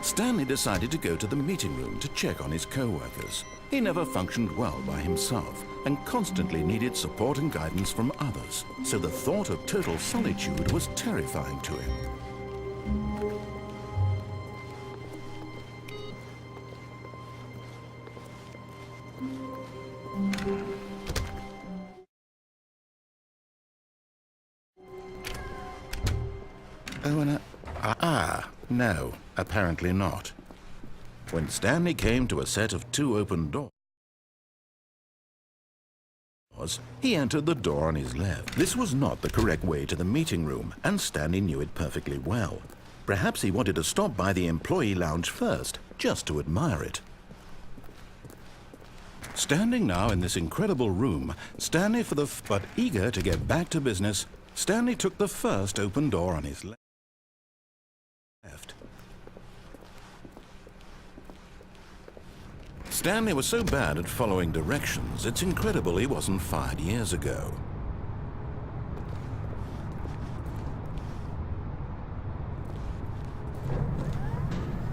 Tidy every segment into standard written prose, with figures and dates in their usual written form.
Stanley decided to go to the meeting room to check on his co-workers. He never functioned well by himself and constantly needed support and guidance from others, so the thought of total solitude was terrifying to him. No, apparently not. When Stanley came to a set of 2 open doors, he entered the door on his left. This was not the correct way to the meeting room, and Stanley knew it perfectly well. Perhaps he wanted to stop by the employee lounge first, just to admire it. Standing now in this incredible room, but eager to get back to business, Stanley took the first open door on his left. Stanley was so bad at following directions, it's incredible he wasn't fired years ago.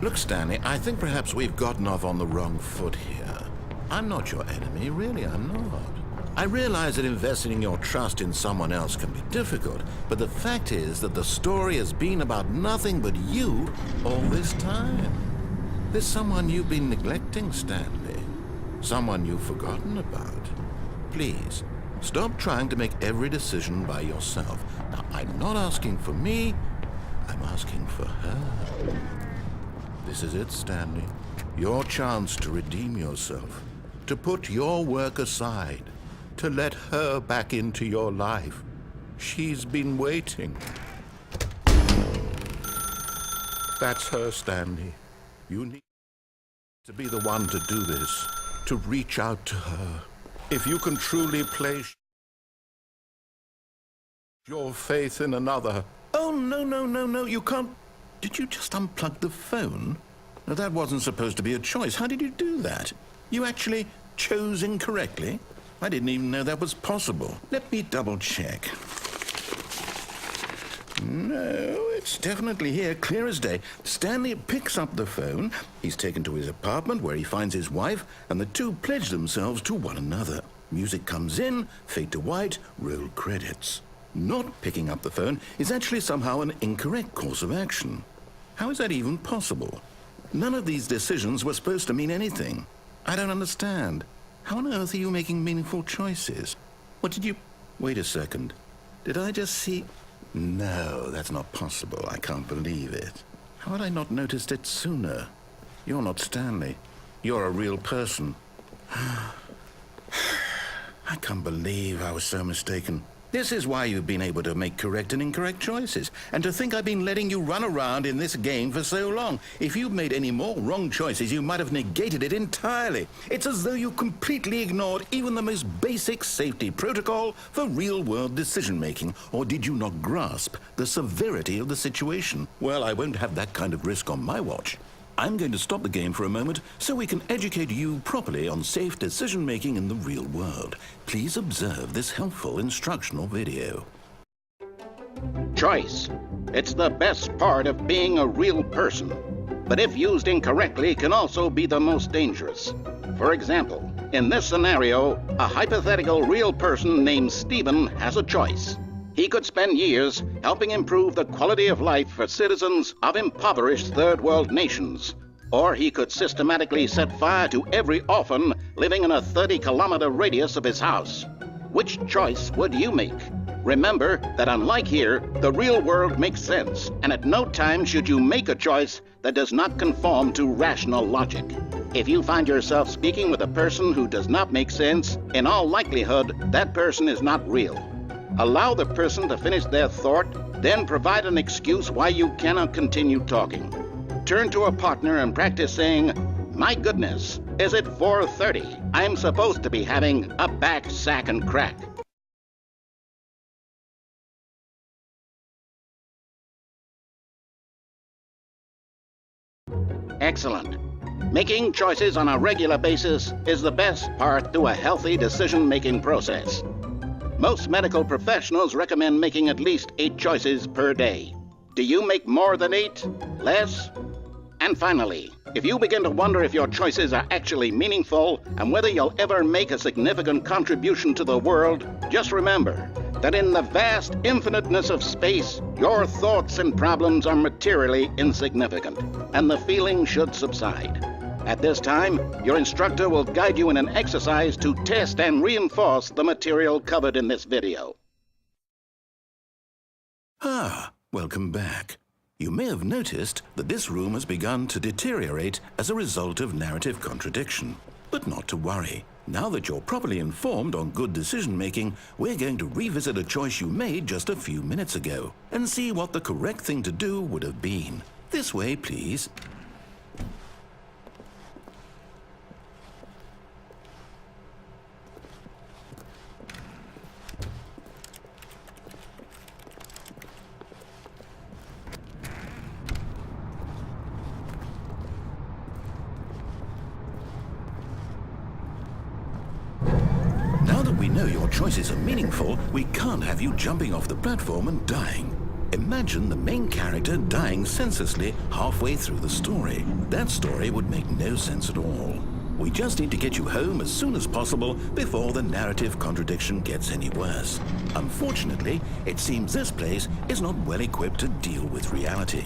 Look, Stanley, I think perhaps we've gotten off on the wrong foot here. I'm not your enemy, really, I'm not. I realize that investing your trust in someone else can be difficult, but the fact is that the story has been about nothing but you all this time. There's someone you've been neglecting, Stanley. Someone you've forgotten about. Please, stop trying to make every decision by yourself. Now, I'm not asking for me, I'm asking for her. This is it, Stanley. Your chance to redeem yourself, to put your work aside, to let her back into your life. She's been waiting. That's her, Stanley. You need to be the one to do this, to reach out to her. If you can truly place your faith in another. Oh, no, you can't. Did you just unplug the phone? Now, that wasn't supposed to be a choice. How did you do that? You actually chose incorrectly? I didn't even know that was possible. Let me double check. No, it's definitely here, clear as day. Stanley picks up the phone. He's taken to his apartment where he finds his wife, and the two pledge themselves to one another. Music comes in, fade to white, roll credits. Not picking up the phone is actually somehow an incorrect course of action. How is that even possible? None of these decisions were supposed to mean anything. I don't understand. How on earth are you making meaningful choices? What did you... Wait a second. Did I just see... No, that's not possible. I can't believe it. How had I not noticed it sooner? You're not Stanley. You're a real person. I can't believe I was so mistaken. This is why you've been able to make correct and incorrect choices. And to think I've been letting you run around in this game for so long. If you'd made any more wrong choices, you might have negated it entirely. It's as though you completely ignored even the most basic safety protocol for real-world decision-making. Or did you not grasp the severity of the situation? Well, I won't have that kind of risk on my watch. I'm going to stop the game for a moment so we can educate you properly on safe decision-making in the real world. Please observe this helpful instructional video. Choice. It's the best part of being a real person. But if used incorrectly, can also be the most dangerous. For example, in this scenario, a hypothetical real person named Stephen has a choice. He could spend years helping improve the quality of life for citizens of impoverished third world nations. Or he could systematically set fire to every orphan living in a 30-kilometer radius of his house. Which choice would you make? Remember that unlike here, the real world makes sense, and at no time should you make a choice that does not conform to rational logic. If you find yourself speaking with a person who does not make sense, in all likelihood, that person is not real. Allow the person to finish their thought, then provide an excuse why you cannot continue talking. Turn to a partner and practice saying, "My goodness, is it 4:30? I'm supposed to be having a back, sack, and crack." Excellent. Making choices on a regular basis is the best part to a healthy decision-making process. Most medical professionals recommend making at least 8 choices per day. Do you make more than 8? Less? And finally, if you begin to wonder if your choices are actually meaningful and whether you'll ever make a significant contribution to the world, just remember that in the vast infiniteness of space, your thoughts and problems are materially insignificant, and the feeling should subside. At this time, your instructor will guide you in an exercise to test and reinforce the material covered in this video. Ah, welcome back. You may have noticed that this room has begun to deteriorate as a result of narrative contradiction. But not to worry. Now that you're properly informed on good decision-making, we're going to revisit a choice you made just a few minutes ago and see what the correct thing to do would have been. This way, please. Now that we know your choices are meaningful, we can't have you jumping off the platform and dying. Imagine the main character dying senselessly halfway through the story. That story would make no sense at all. We just need to get you home as soon as possible before the narrative contradiction gets any worse. Unfortunately, it seems this place is not well equipped to deal with reality.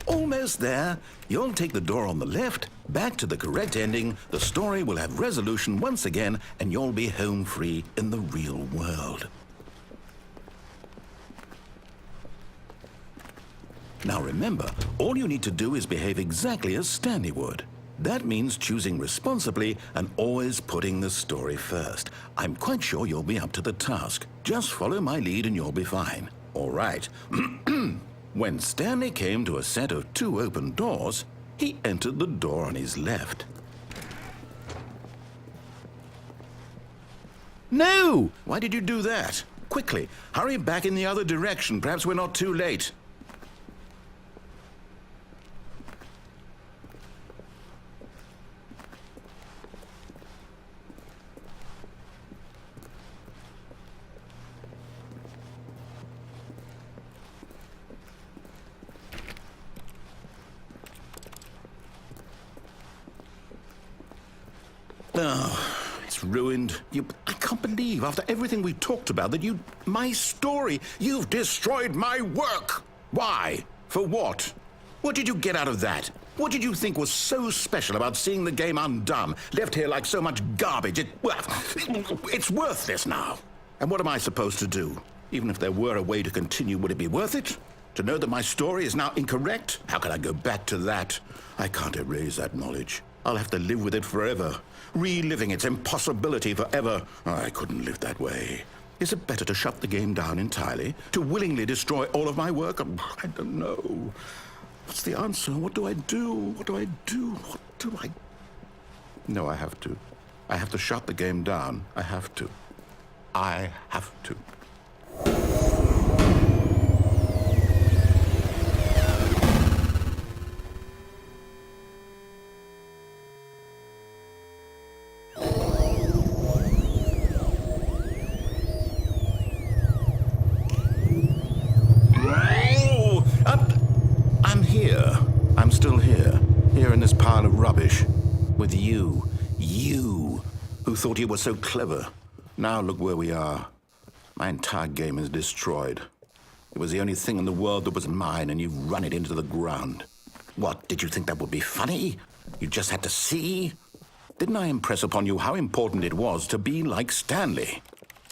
Almost there. You'll take the door on the left, back to the correct ending, the story will have resolution once again, and you'll be home free in the real world. Now remember, all you need to do is behave exactly as Stanley would. That means choosing responsibly and always putting the story first. I'm quite sure you'll be up to the task. Just follow my lead and you'll be fine. All right. When Stanley came to a set of 2 open doors, he entered the door on his left. No! Why did you do that? Quickly, hurry back in the other direction. Perhaps we're not too late. Oh, it's ruined. I can't believe, after everything we talked about, that my story, you've destroyed my work. Why? For what? What did you get out of that? What did you think was so special about seeing the game undone, left here like so much garbage? It's worthless now. And what am I supposed to do? Even if there were a way to continue, would it be worth it? To know that my story is now incorrect? How can I go back to that? I can't erase that knowledge. I'll have to live with it forever, reliving its impossibility forever. I couldn't live that way. Is it better to shut the game down entirely? To willingly destroy all of my work? I don't know. What's the answer? What do I do? What do I do? What do I... No, I have to. I have to shut the game down. I have to. I have to. I'm still here in this pile of rubbish, with you, who thought you were so clever. Now look where we are. My entire game is destroyed. It was the only thing in the world that was mine, and you've run it into the ground. What, did you think that would be funny? You just had to see? Didn't I impress upon you how important it was to be like Stanley?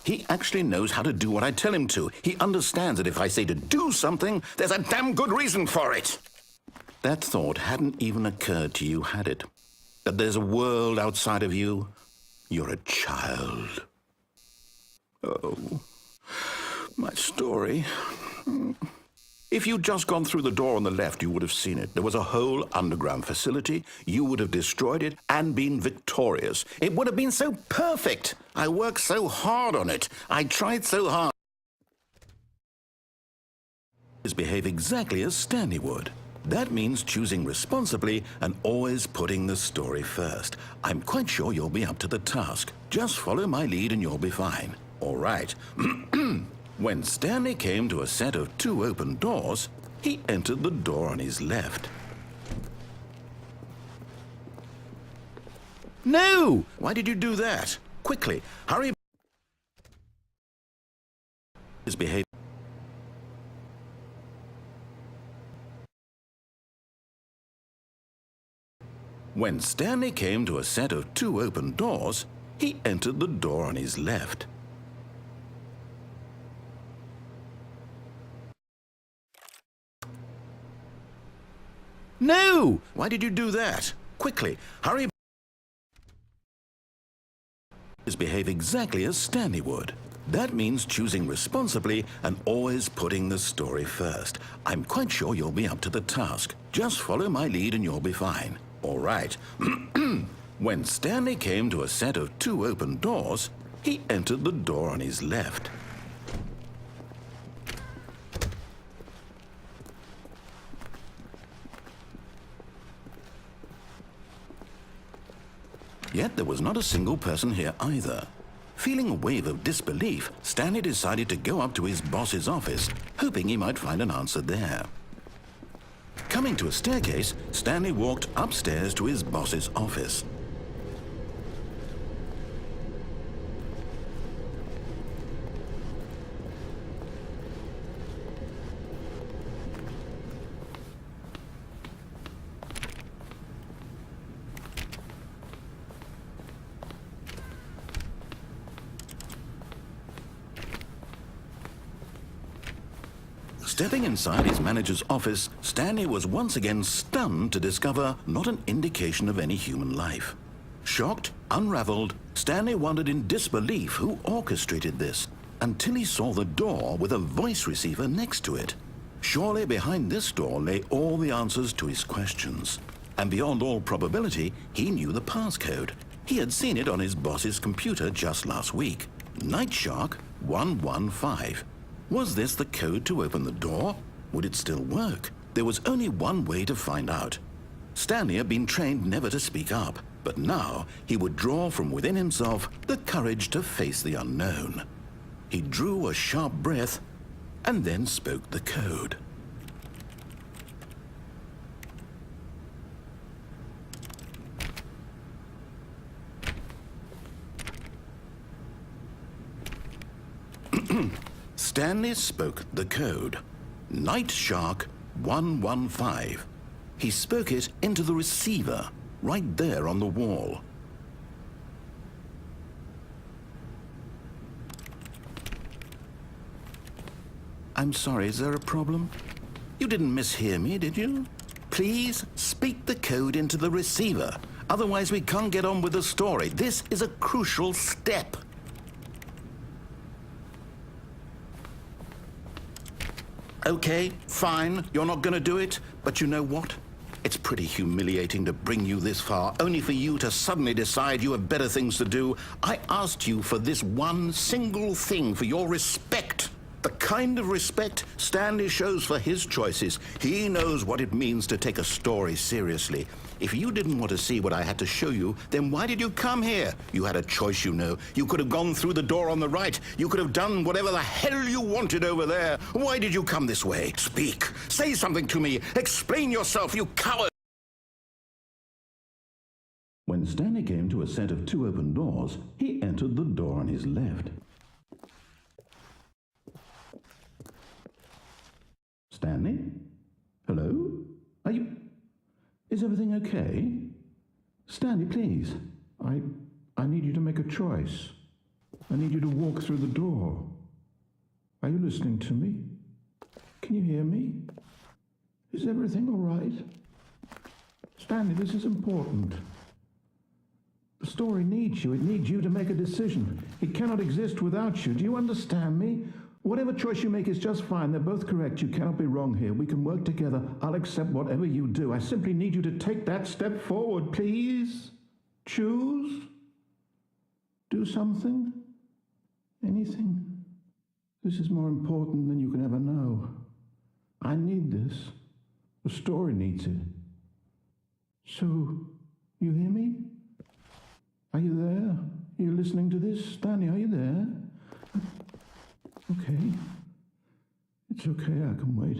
He actually knows how to do what I tell him to. He understands that if I say to do something, there's a damn good reason for it. That thought hadn't even occurred to you, had it? That there's a world outside of you? You're a child. Oh, my story. If you'd just gone through the door on the left, you would have seen it. There was a whole underground facility. You would have destroyed it and been victorious. It would have been so perfect. I worked so hard on it. I tried so hard. Behave exactly as Stanley would. That means choosing responsibly and always putting the story first. I'm quite sure you'll be up to the task. Just follow my lead and you'll be fine. All right. When Stanley came to a set of 2 open doors, he entered the door on his left. No! Why did you do that? Quickly, hurry. His behavior. When Stanley came to a set of 2 open doors, he entered the door on his left. No! Why did you do that? Quickly, hurry. Behave exactly as Stanley would. That means choosing responsibly and always putting the story first. I'm quite sure you'll be up to the task. Just follow my lead and you'll be fine. All right. When Stanley came to a set of 2 open doors, he entered the door on his left. Yet there was not a single person here either. Feeling a wave of disbelief, Stanley decided to go up to his boss's office, hoping he might find an answer there. Coming to a staircase, Stanley walked upstairs to his boss's office. Stepping inside his manager's office, Stanley was once again stunned to discover not an indication of any human life. Shocked, unraveled, Stanley wondered in disbelief who orchestrated this, until he saw the door with a voice receiver next to it. Surely behind this door lay all the answers to his questions. And beyond all probability, he knew the passcode. He had seen it on his boss's computer just last week. Night Shark 115. Was this the code to open the door? Would it still work? There was only one way to find out. Stanley had been trained never to speak up, but now he would draw from within himself the courage to face the unknown. He drew a sharp breath and then spoke the code. Stanley spoke the code. Night Shark 115. He spoke it into the receiver, right there on the wall. I'm sorry, is there a problem? You didn't mishear me, did you? Please speak the code into the receiver. Otherwise, we can't get on with the story. This is a crucial step. Okay, fine, you're not going to do it, but you know what? It's pretty humiliating to bring you this far, only for you to suddenly decide you have better things to do. I asked you for this one single thing, for your respect. The kind of respect Stanley shows for his choices. He knows what it means to take a story seriously. If you didn't want to see what I had to show you, then why did you come here? You had a choice, you know. You could have gone through the door on the right. You could have done whatever the hell you wanted over there. Why did you come this way? Speak. Say something to me. Explain yourself, you coward. When Stanley came to a set of 2 open doors, he entered the door on his left. Stanley? Hello? Are you... Is everything okay? Stanley, please. I need you to make a choice. I need you to walk through the door. Are you listening to me? Can you hear me? Is everything all right? Stanley, this is important. The story needs you. It needs you to make a decision. It cannot exist without you. Do you understand me? Whatever choice you make is just fine. They're both correct. You cannot be wrong here. We can work together. I'll accept whatever you do. I simply need you to take that step forward, please. Choose. Do something. Anything. This is more important than you can ever know. I need this. The story needs it. So, you hear me? Are you there? Are you listening to this? Stanley, are you there? Okay. It's okay, I can wait.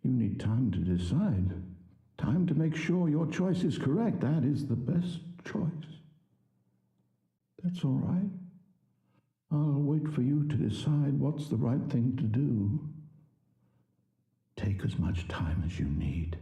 You need time to decide. Time to make sure your choice is correct. That is the best choice. That's all right. I'll wait for you to decide what's the right thing to do. Take as much time as you need.